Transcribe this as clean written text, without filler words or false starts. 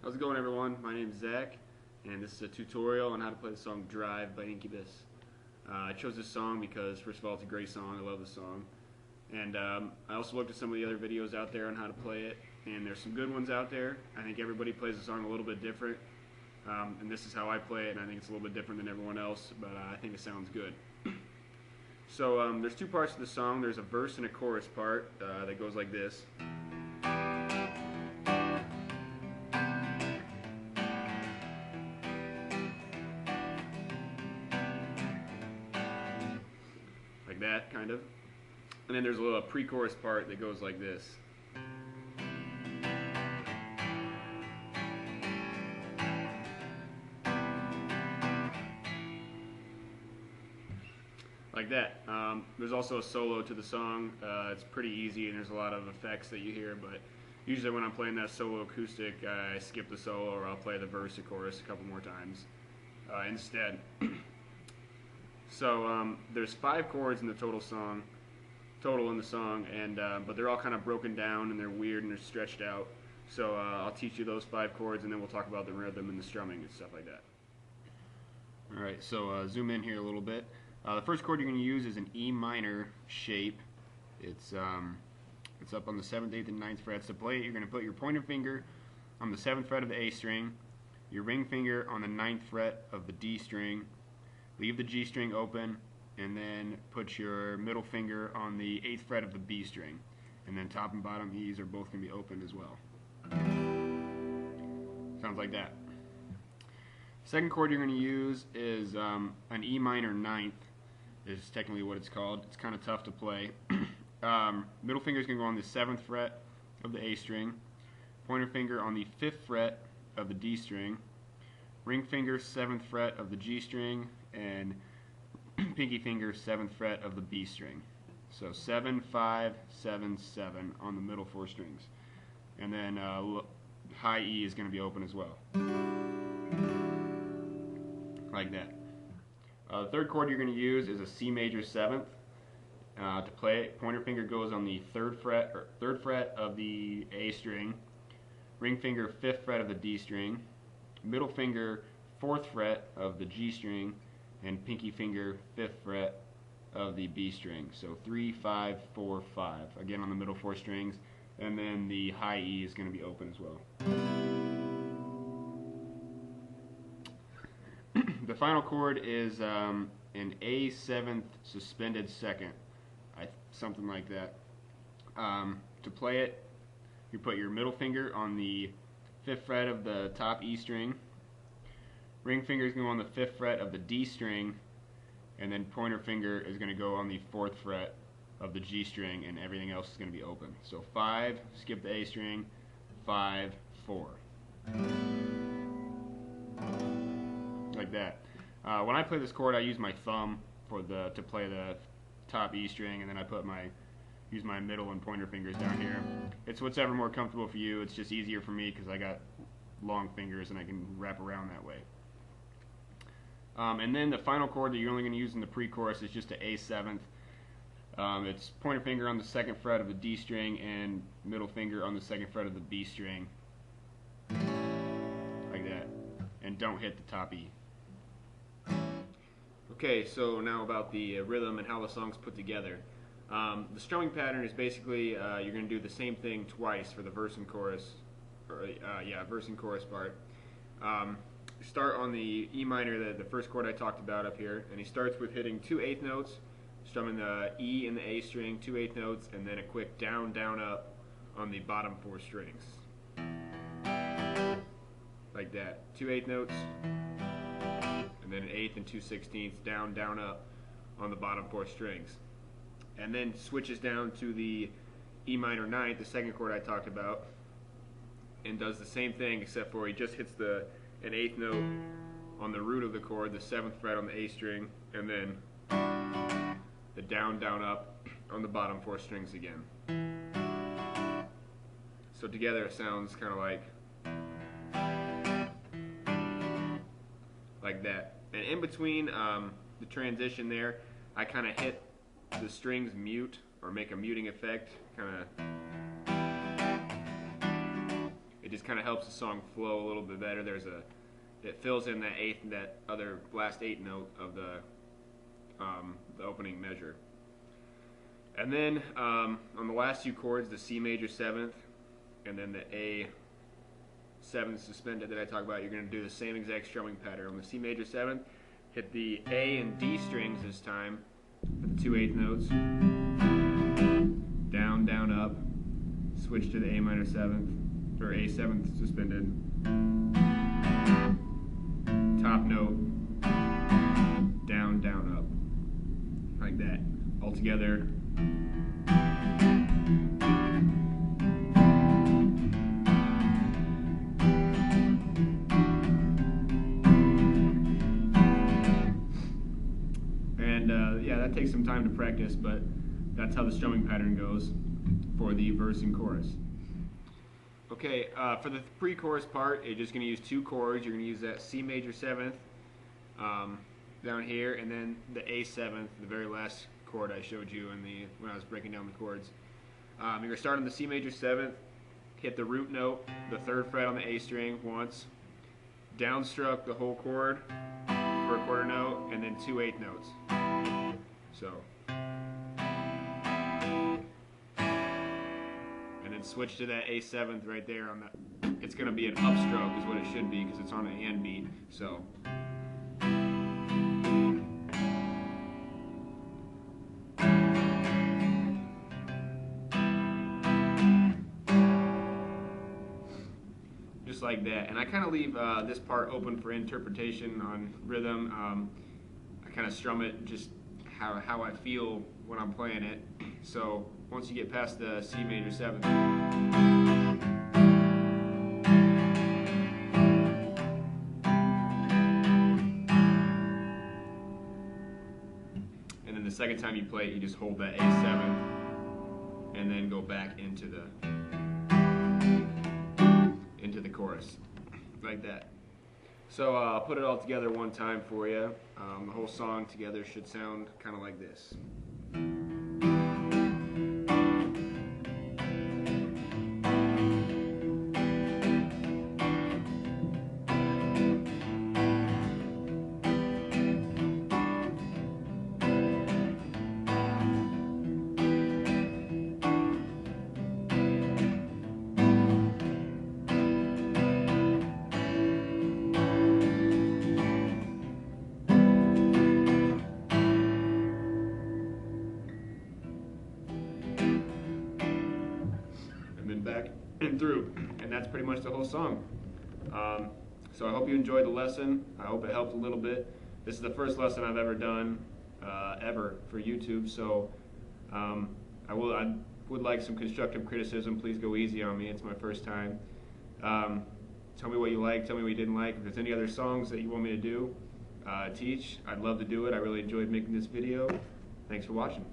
How's it going, everyone? My name is Zach, and this is a tutorial on how to play the song Drive by Incubus. I chose this song because, first of all, it's a great song. I love the song. And I also looked at some of the other videos out there on how to play it, and there's some good ones out there. I think everybody plays the song a little bit different, and this is how I play it, and I think it's a little bit different than everyone else, but I think it sounds good. So there's two parts to the song. There's a verse and a chorus part that goes like this. Like that, kind of. And then there's a little pre-chorus part that goes like this. Like that. There's also a solo to the song. It's pretty easy and there's a lot of effects that you hear, but usually when I'm playing that solo acoustic, I skip the solo or I'll play the verse or chorus a couple more times instead. So there's 5 chords in the total in the song, and but they're all kind of broken down and they're weird and they're stretched out. So I'll teach you those 5 chords and then we'll talk about the rhythm and the strumming and stuff like that. Alright, so zoom in here a little bit. The first chord you're going to use is an E minor shape. It's up on the 7th, 8th, and 9th frets. To play it, you're going to put your pointer finger on the 7th fret of the A string, your ring finger on the 9th fret of the D string, leave the G string open, and then put your middle finger on the 8th fret of the B string. And then top and bottom E's are both going to be open as well. Sounds like that. Second chord you're going to use is an E minor 9th. Is technically what it's called. It's kind of tough to play. Middle finger is going to go on the 7th fret of the A string, pointer finger on the 5th fret of the D string, ring finger 7th fret of the G string, and pinky finger 7th fret of the B string. So 7, 5, 7, 7 on the middle 4 strings. And then high E is going to be open as well. Like that. The third chord you're going to use is a C major 7th. To play it, pointer finger goes on the 3rd fret of the A string, ring finger 5th fret of the D string, middle finger 4th fret of the G string, and pinky finger 5th fret of the B string. So 3, 5, 4, 5. Again on the middle 4 strings, and then the high E is going to be open as well. The final chord is an A7th suspended 2nd, something like that. To play it, you put your middle finger on the 5th fret of the top E string, ring finger is going to go on the 5th fret of the D string, and then pointer finger is going to go on the 4th fret of the G string, and everything else is going to be open. So 5, skip the A string, 5, 4. Like that. When I play this chord, I use my thumb to play the top E string, and then I use my middle and pointer fingers down here. It's whatever more comfortable for you. It's just easier for me because I got long fingers and I can wrap around that way. And then the final chord that you're only going to use in the pre-chorus is just an A7th. It's pointer finger on the 2nd fret of the D string and middle finger on the 2nd fret of the B string. Like that. And don't hit the top E. Okay, so now about the rhythm and how the song's put together. The strumming pattern is basically you're going to do the same thing twice for the verse and chorus, verse and chorus part. Start on the E minor, the first chord I talked about up here, and he starts with hitting 2 8th notes, strumming the E and the A string, 2 8th notes, and then a quick down, down, up on the bottom 4 strings. Like that. 2 8th notes, and then an 8th and 2 16ths, down, down, up on the bottom 4 strings. And then switches down to the E minor 9th, the second chord I talked about, and does the same thing except for he just hits an 8th note on the root of the chord, the 7th fret on the A string, and then the down, down, up on the bottom 4 strings again. So together it sounds kind of like that. And in between the transition there, I kind of hit the strings mute or make a muting effect, kind of just kind of helps the song flow a little bit better. It fills in that other last 8 note of the opening measure. And then on the last 2 chords, the C major 7th and then the A 7th suspended that I talked about, you're going to do the same exact strumming pattern. On the C major 7th, hit the A and D strings this time with the 2 8th notes. Down, down, up. Switch to the A minor 7th, or A 7th suspended. Top note. Down, down, up. Like that. All together. And yeah, that takes some time to practice, but that's how the strumming pattern goes for the verse and chorus. Okay, for the pre-chorus part, you're just going to use 2 chords. You're going to use that C major 7th down here, and then the A 7th, the very last chord I showed you when I was breaking down the chords. You're going to start on the C major 7th, hit the root note, the 3rd fret on the A string once, downstruck the whole chord for a quarter note, and then 2 8th notes. So. And then switch to that A 7th right there on the. It's going to be an upstroke is what it should be because it's on an and beat. So. Just like that. And I kind of leave this part open for interpretation on rhythm. I kind of strum it just how I feel when I'm playing it. So once you get past the C major 7th, and then the second time you play it, you just hold that A7 and then go back into the chorus like that. So I'll put it all together one time for you. The whole song together should sound kind of like this. Back and through, and that's pretty much the whole song. So I hope you enjoyed the lesson. I hope it helped a little bit. This is the first lesson I've ever done ever for YouTube, so I would like some constructive criticism. Please go easy on me. It's my first time. Tell me what you like, tell me what you didn't like. If there's any other songs that you want me to do, teach, I'd love to do it. I really enjoyed making this video. Thanks for watching.